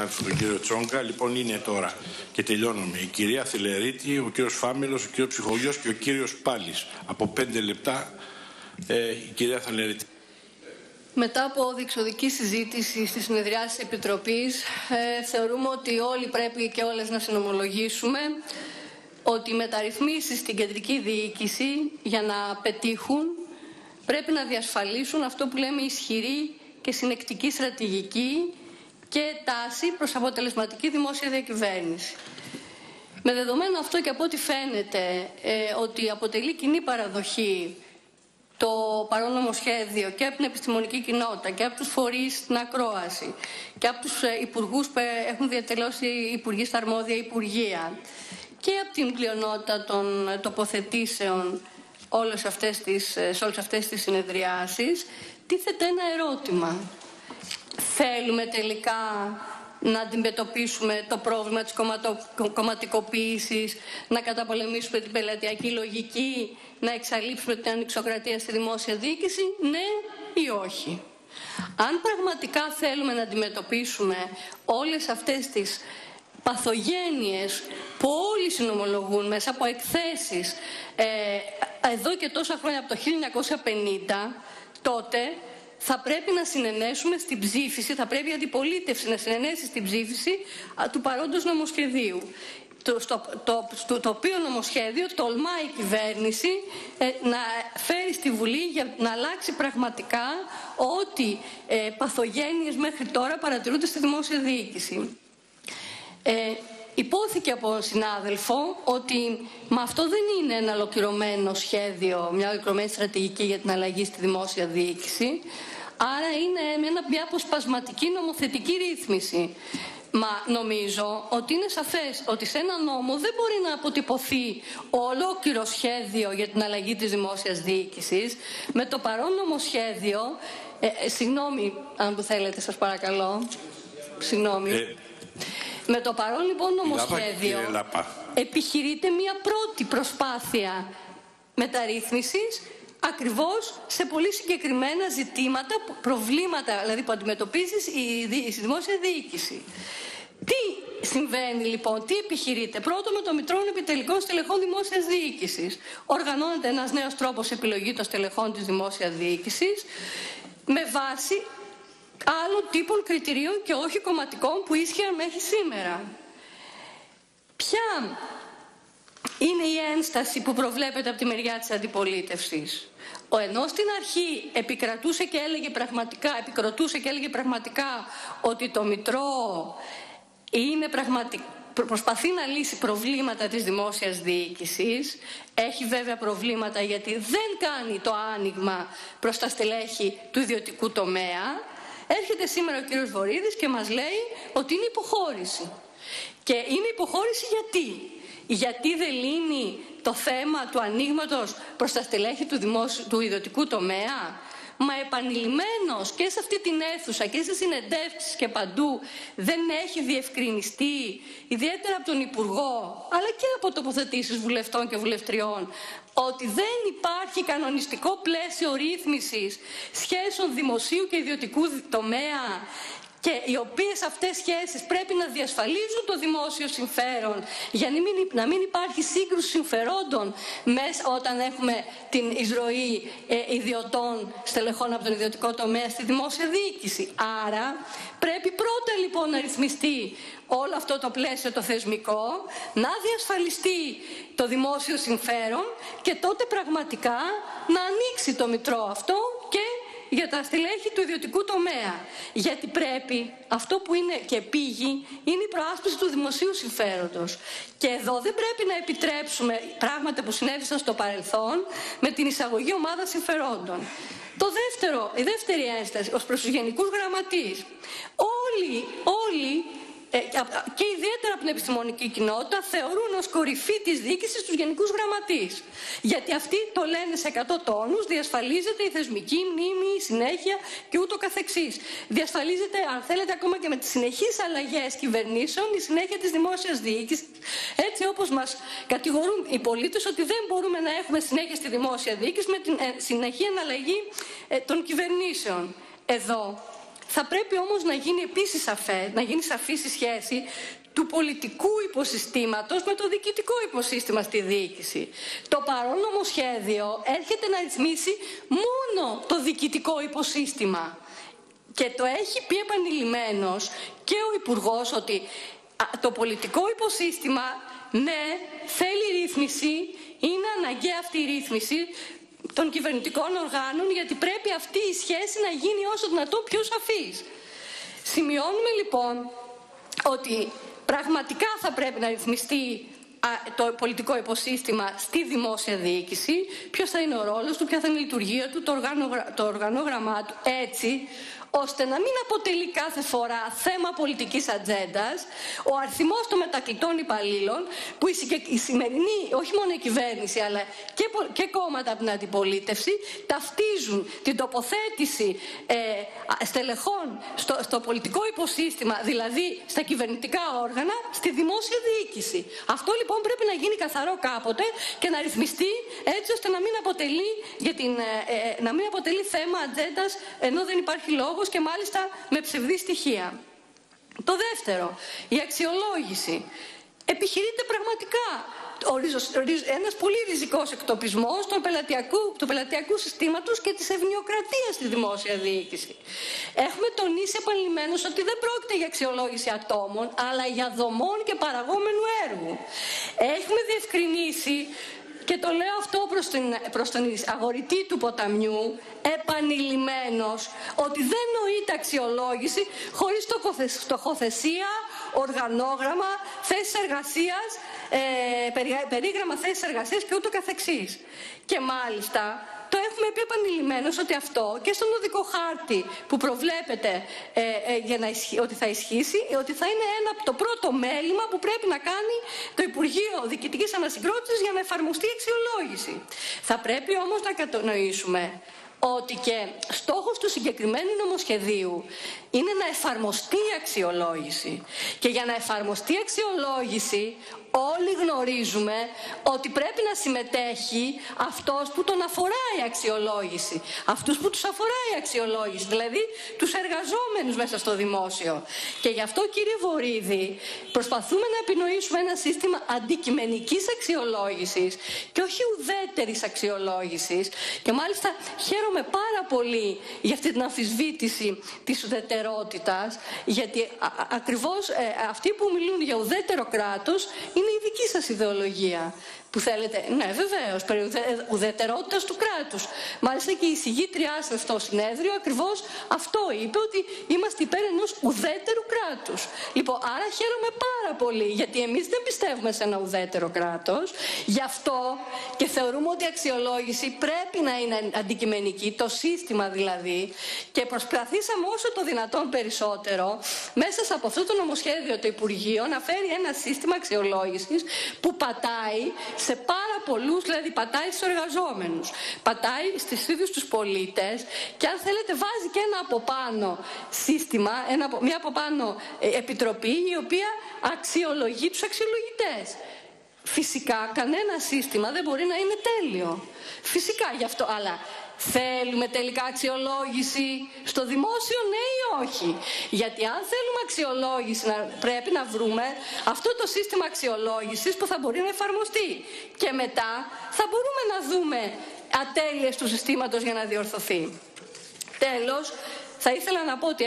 συνάδελφο τον κύριο Τσόγκα. Λοιπόν, είναι τώρα και τελειώνουμε η κυρία Θηλερίτη, ο κύριος Φάμελος, ο κύριος Ψυχογιός και ο κύριος Πάλης. Από 5 λεπτά η κυρία Θηλερίτη. Μετά από διεξοδική συζήτηση στη συνεδριάση της Επιτροπής, θεωρούμε ότι όλοι πρέπει και όλες να συνομολογήσουμε ότι οι μεταρρυθμίσεις στην κεντρική διοίκηση για να πετύχουν πρέπει να διασφαλίσουν αυτό που λέμε ισχυρή και συνεκτική στρατηγική και τάση προς αποτελεσματική δημόσια διακυβέρνηση. Με δεδομένο αυτό και από ό,τι φαίνεται ότι αποτελεί κοινή παραδοχή το παρόν νομοσχέδιο και από την επιστημονική κοινότητα και από τους φορείς στην ακρόαση και από τους υπουργούς που έχουν διατελώσει υπουργοί στα αρμόδια υπουργεία και από την πλειονότητα των τοποθετήσεων σε όλες αυτές τις συνεδριάσεις, τίθεται ένα ερώτημα. Θέλουμε τελικά να αντιμετωπίσουμε το πρόβλημα της κομματικοποίησης, να καταπολεμήσουμε την πελατειακή λογική, να εξαλείψουμε την ανοιξοκρατία στη δημόσια διοίκηση, ναι ή όχι? Αν πραγματικά θέλουμε να αντιμετωπίσουμε όλες αυτές τις παθογένειες που όλοι συνομολογούν μέσα από εκθέσεις εδώ και τόσα χρόνια από το 1950, τότε θα πρέπει να συνενέσουμε στην ψήφιση, θα πρέπει η αντιπολίτευση να συνενέσει στην ψήφιση του παρόντος νομοσχεδίου. Το οποίο νομοσχέδιο τολμάει η κυβέρνηση να φέρει στη Βουλή για να αλλάξει πραγματικά ό,τι παθογένειες μέχρι τώρα παρατηρούνται στη δημόσια διοίκηση. Υπόθηκε από συνάδελφο ότι με αυτό δεν είναι ένα ολοκληρωμένο σχέδιο, μια ολοκληρωμένη στρατηγική για την αλλαγή στη δημόσια διοίκηση, άρα είναι μια αποσπασματική νομοθετική ρύθμιση. Μα νομίζω ότι είναι σαφές ότι σε ένα νόμο δεν μπορεί να αποτυπωθεί ολόκληρο σχέδιο για την αλλαγή της δημόσιας διοίκησης. Με το παρόν νομοσχέδιο, συγγνώμη αν που θέλετε σας παρακαλώ, συγγνώμη. Με το παρόν λοιπόν νομοσχέδιο επιχειρείται μια πρώτη προσπάθεια μεταρρύθμισης ακριβώς σε πολύ συγκεκριμένα ζητήματα, προβλήματα δηλαδή που αντιμετωπίζει η δημόσια διοίκηση. Τι συμβαίνει λοιπόν, τι επιχειρείται? Πρώτον, με το Μητρό Επιτελικών Στελεχών Δημόσιας Διοίκησης οργανώνεται ένας νέος τρόπος επιλογή των στελεχών της δημόσιας διοίκησης με βάση άλλων τύπων κριτηρίων και όχι κομματικών που ίσχυαν μέχρι σήμερα. Ποια είναι η ένσταση που προβλέπεται από τη μεριά της αντιπολίτευσης? Ενώ στην αρχή επικροτούσε και έλεγε πραγματικά ότι το Μητρό προσπαθεί να λύσει προβλήματα της δημόσιας διοίκησης, έχει βέβαια προβλήματα γιατί δεν κάνει το άνοιγμα προς τα στελέχη του ιδιωτικού τομέα. Έρχεται σήμερα ο κύριος Βορίδης και μας λέει ότι είναι υποχώρηση. Και είναι υποχώρηση γιατί? Γιατί δεν λύνει το θέμα του ανοίγματος προς τα στελέχη του ιδιωτικού τομέα? Μα επανειλημμένος και σε αυτή την αίθουσα και σε συνεντεύξεις και παντού δεν έχει διευκρινιστεί, ιδιαίτερα από τον Υπουργό, αλλά και από τοποθετήσεις βουλευτών και βουλευτριών, ότι δεν υπάρχει κανονιστικό πλαίσιο ρύθμισης σχέσεων δημοσίου και ιδιωτικού τομέα και οι οποίες αυτές σχέσεις πρέπει να διασφαλίζουν το δημόσιο συμφέρον για να μην υπάρχει σύγκρουση συμφερόντων όταν έχουμε την εισρωή ιδιωτών στελεχών από τον ιδιωτικό τομέα στη δημόσια διοίκηση. Άρα πρέπει πρώτα λοιπόν να ρυθμιστεί όλο αυτό το πλαίσιο το θεσμικό, να διασφαλιστεί το δημόσιο συμφέρον και τότε πραγματικά να ανοίξει το Μητρό αυτό και για τα στελέχη του ιδιωτικού τομέα. Γιατί πρέπει, αυτό που είναι και επίγει, είναι η προάσπιση του δημοσίου συμφέροντος. Και εδώ δεν πρέπει να επιτρέψουμε πράγματα που συνέβησαν στο παρελθόν με την εισαγωγή ομάδας συμφερόντων. Η δεύτερη ένσταση, ως προς τους γενικούς γραμματείς. Όλοι και ιδιαίτερα από την επιστημονική κοινότητα θεωρούν ως κορυφή της διοίκησης τους γενικούς γραμματείς. Γιατί αυτοί το λένε σε 100 τόνους, διασφαλίζεται η θεσμική μνήμη, η συνέχεια και ούτω καθεξής. Διασφαλίζεται, αν θέλετε, ακόμα και με τις συνεχείς αλλαγές κυβερνήσεων, η συνέχεια της δημόσιας διοίκησης, έτσι όπως μας κατηγορούν οι πολίτες ότι δεν μπορούμε να έχουμε συνέχεια στη δημόσια διοίκηση με την συνεχή αναλλαγή των κυβερνήσεων. Εδώ Θα πρέπει όμως να γίνει επίσης να γίνει σαφής η σχέση του πολιτικού υποσυστήματος με το διοικητικό υποσύστημα στη διοίκηση. Το παρόν νομοσχέδιο έρχεται να ρυθμίσει μόνο το διοικητικό υποσύστημα. Και το έχει πει επανειλημμένος και ο Υπουργός ότι το πολιτικό υποσύστημα, ναι, θέλει ρύθμιση, είναι αναγκαία αυτή η ρύθμιση των κυβερνητικών οργάνων, γιατί πρέπει αυτή η σχέση να γίνει όσο δυνατόν πιο σαφής. Σημειώνουμε λοιπόν ότι πραγματικά θα πρέπει να ρυθμιστεί το πολιτικό υποσύστημα στη δημόσια διοίκηση, ποιος θα είναι ο ρόλος του, ποια θα είναι η λειτουργία του, το οργανόγραμμά του, έτσι ώστε να μην αποτελεί κάθε φορά θέμα πολιτικής ατζέντας ο αριθμός των μετακλητών υπαλλήλων που η σημερινή, όχι μόνο η κυβέρνηση, αλλά και κόμματα από την αντιπολίτευση ταυτίζουν την τοποθέτηση στελεχών στο πολιτικό υποσύστημα, δηλαδή στα κυβερνητικά όργανα, στη δημόσια διοίκηση. Αυτό λοιπόν πρέπει να γίνει καθαρό κάποτε και να ρυθμιστεί έτσι ώστε να μην αποτελεί θέμα ατζέντας ενώ δεν υπάρχει λόγο και μάλιστα με ψευδή στοιχεία. Το δεύτερο, η αξιολόγηση. Επιχειρείται πραγματικά ένας πολύ ριζικός εκτοπισμός του πελατειακού συστήματος και της ευνοιοκρατίας στη δημόσια διοίκηση. Έχουμε τονίσει επανειλημμένως ότι δεν πρόκειται για αξιολόγηση ατόμων, αλλά για δομών και παραγόμενου έργου. Έχουμε διευκρινίσει, και το λέω αυτό προς τον αγορητή του ποταμιού, επανειλημμένος, ότι δεν νοείται αξιολόγηση χωρίς στοχοθεσία, οργανόγραμμα, θέσεις εργασίας, περίγραμμα θέσεις εργασίας και ούτω καθεξής. Και μάλιστα το έχουμε πει επανειλημμένως ότι αυτό και στον οδικό χάρτη που προβλέπεται ότι θα ισχύσει, ότι θα είναι το πρώτο μέλημα που πρέπει να κάνει το Υπουργείο Διοικητικής Ανασυγκρότησης για να εφαρμοστεί η αξιολόγηση. Θα πρέπει όμως να κατανοήσουμε ότι και στόχος του συγκεκριμένου νομοσχεδίου είναι να εφαρμοστεί η αξιολόγηση. Και για να εφαρμοστεί η αξιολόγηση όλοι γνωρίζουμε ότι πρέπει να συμμετέχει αυτός που τον αφορά η αξιολόγηση. Αυτούς που τους αφορά η αξιολόγηση, δηλαδή τους εργαζόμενους μέσα στο δημόσιο. Και γι' αυτό, κύριε Βορίδη, προσπαθούμε να επινοήσουμε ένα σύστημα αντικειμενικής αξιολόγησης και όχι ουδέτερης αξιολόγησης. Και μάλιστα χαίρομαι πάρα πολύ για αυτή την αμφισβήτηση της ουδετερότητας, γιατί ακριβώς αυτοί που μιλούν για ουδέτερο κράτος είναι η δική σας ιδεολογία που θέλετε. Ναι, βεβαίως, περί ουδετερότητας του κράτους. Μάλιστα και η εισηγήτριά σας στο συνέδριο ακριβώς αυτό είπε, ότι είμαστε υπέρ ενός ουδέτερου κράτους. Λοιπόν, άρα χαίρομαι πάρα πολύ, γιατί εμείς δεν πιστεύουμε σε ένα ουδέτερο κράτος. Γι' αυτό και θεωρούμε ότι η αξιολόγηση πρέπει να είναι αντικειμενική, το σύστημα δηλαδή, και προσπαθήσαμε όσο το δυνατόν περισσότερο μέσα από αυτό το νομοσχέδιο το Υπουργείο να φέρει ένα σύστημα αξιολόγησης που πατάει σε πάρα πολλούς, δηλαδή πατάει στους εργαζόμενους, πατάει στους ίδιους τους πολίτες και αν θέλετε βάζει και ένα από πάνω σύστημα, μια από πάνω επιτροπή η οποία αξιολογεί τους αξιολογητές. Φυσικά κανένα σύστημα δεν μπορεί να είναι τέλειο. Φυσικά γι' αυτό, αλλά θέλουμε τελικά αξιολόγηση στο δημόσιο, ναι ή όχι? Γιατί αν θέλουμε αξιολόγηση πρέπει να βρούμε αυτό το σύστημα αξιολόγησης που θα μπορεί να εφαρμοστεί. Και μετά θα μπορούμε να δούμε ατέλειες του συστήματος για να διορθωθεί. Τέλος, θα ήθελα να πω ότι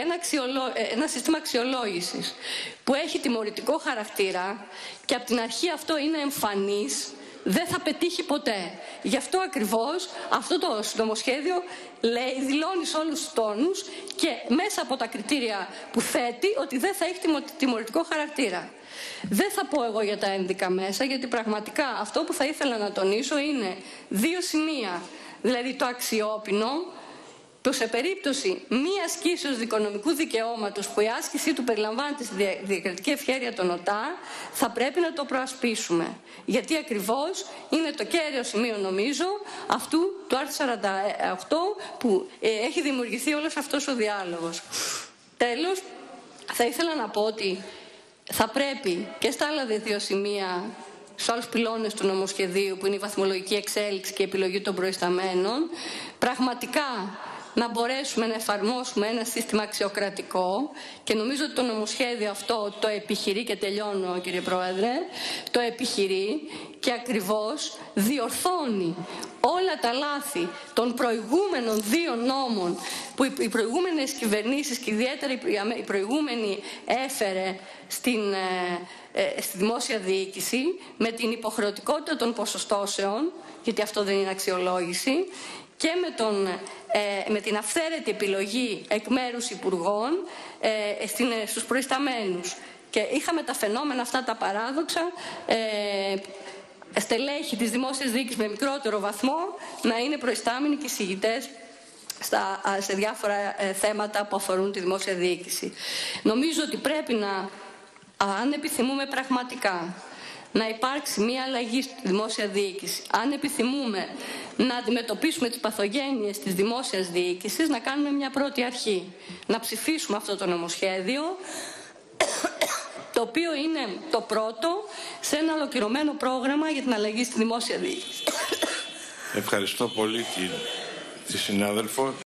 ένα σύστημα αξιολόγησης που έχει τιμωρητικό χαρακτήρα και από την αρχή αυτό είναι εμφανής, δεν θα πετύχει ποτέ. Γι' αυτό ακριβώς αυτό το νομοσχέδιο δηλώνει σε όλους τους τόνους και μέσα από τα κριτήρια που θέτει ότι δεν θα έχει τιμωρητικό χαρακτήρα. Δεν θα πω εγώ για τα ένδικα μέσα, γιατί πραγματικά αυτό που θα ήθελα να τονίσω είναι δύο σημεία. Δηλαδή το αξιόπινο, που σε περίπτωση μη ασκήσεως δικονομικού δικαιώματος που η άσκησή του περιλαμβάνεται στη διακριτική ευχέρεια των ΟΤΑ, θα πρέπει να το προασπίσουμε. Γιατί ακριβώς είναι το κέριο σημείο, νομίζω, αυτού του άρθρου 48 που έχει δημιουργηθεί όλος αυτός ο διάλογος. Τέλος, θα ήθελα να πω ότι θα πρέπει και στα άλλα δύο σημεία, στους άλλους πυλώνες του νομοσχεδίου, που είναι η βαθμολογική εξέλιξη και η επιλογή των προϊσταμένων, πραγματικά να μπορέσουμε να εφαρμόσουμε ένα σύστημα αξιοκρατικό, και νομίζω ότι το νομοσχέδιο αυτό το επιχειρεί, και τελειώνω κύριε Πρόεδρε, το επιχειρεί και ακριβώς διορθώνει όλα τα λάθη των προηγούμενων δύο νόμων που οι προηγούμενες κυβερνήσεις και ιδιαίτερα η προηγούμενη έφερε στη δημόσια διοίκηση, με την υποχρεωτικότητα των ποσοστώσεων, γιατί αυτό δεν είναι αξιολόγηση, και με την αυθαίρετη επιλογή εκ μέρους υπουργών στους προϊσταμένους. Και είχαμε τα φαινόμενα αυτά τα παράδοξα, στελέχη της δημόσιας διοίκησης με μικρότερο βαθμό να είναι προϊστάμενοι και εισηγητές σε διάφορα θέματα που αφορούν τη δημόσια διοίκηση. Νομίζω ότι πρέπει να, αν επιθυμούμε πραγματικά να υπάρξει μία αλλαγή στη δημόσια διοίκηση, αν επιθυμούμε να αντιμετωπίσουμε τις παθογένειες της δημόσιας διοίκησης, να κάνουμε μια πρώτη αρχή. Να ψηφίσουμε αυτό το νομοσχέδιο, το οποίο είναι το πρώτο σε ένα ολοκληρωμένο πρόγραμμα για την αλλαγή στη δημόσια διοίκηση. Ευχαριστώ πολύ τη συνάδελφο.